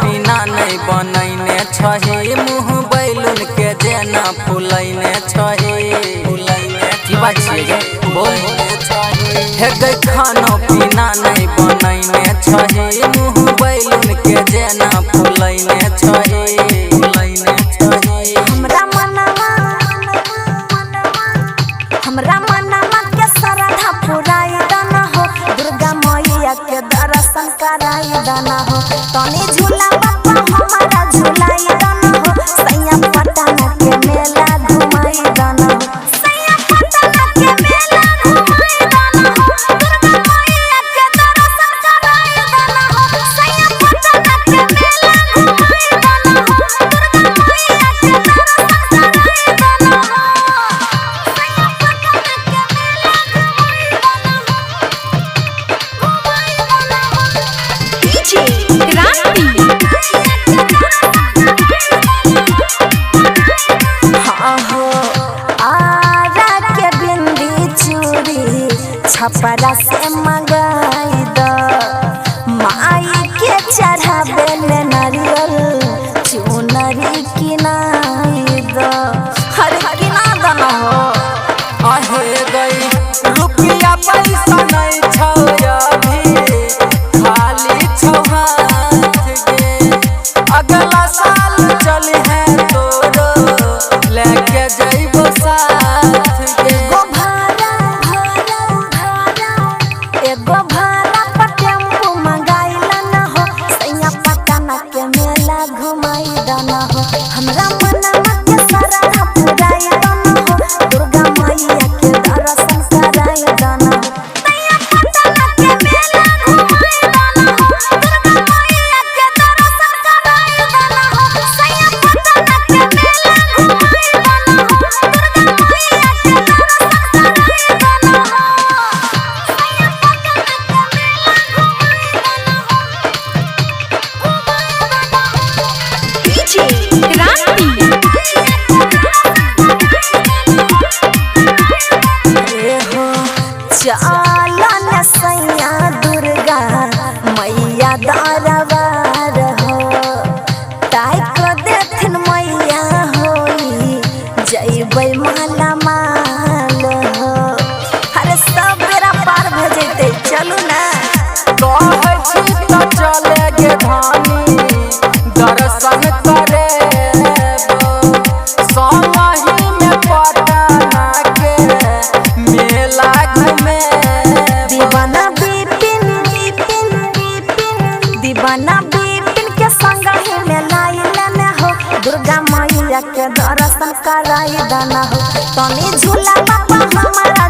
पीना नहीं बनैने छही मुँह बैलून के जेना फुलैने छही बोल हे गई खानो पीना नहीं बनैने छही मुँह बैलून के जेना फुलैने छही हमरा मनवा के श्रद्धा पुराई दाना हो दुर्गा मैया के दर्शन कराई दाना हो तनी झूला बापा हमारा झूलाई दाना हो सैया पटना के मेला घुमाई दाना हो सैया पटना के मेला घुमाई दाना हो दुर्गा मैया के दर्शन कराई दाना हो सैया पटना के मेला घुमाई दाना हो दुर्गा मैया के दर्शन कराई दाना हो छपरा से मंगाई द माई के चढ़ावे ले नारियल चुनरी किनाई द हर किना दना हो आहे गई रुपया पैसा नहीं छौ अभी खाली छौ हाथ गे अगला साल चल है तोरो लेके जइबो साथ गे एगो भाड़ा पर टेम्पू मंगाइला न हो सैया पटना के मेला घुमाई दाना हो हमरा मनवा के श्रद्धा पुराई दाना हो दुर्गा मैया के दर्शन कराई दाना हो सैया पटना के मेला घुमाई दाना हो दुर्गा मैया के दर्शन कराई दाना हो सैया पटना के मेला घुमाई दाना हो दुर्गा मैया के दर्शन कराई दाना हो चलन सैया दुर्गा मैया दरबार हो ताक देखन मैया होई जइबै माला माल हो अरे सब बेरा पार भ जइते चलू ना कहै छी त चले गे धानी दर्शन करे समही में पटना के मेला घूमे दीवाना बिपिन दीवाना बिपिन के संग ही मेला लेने हो दुर्गा मैया के दर्शन कराई दाना हो तनी झूला बापा हमारा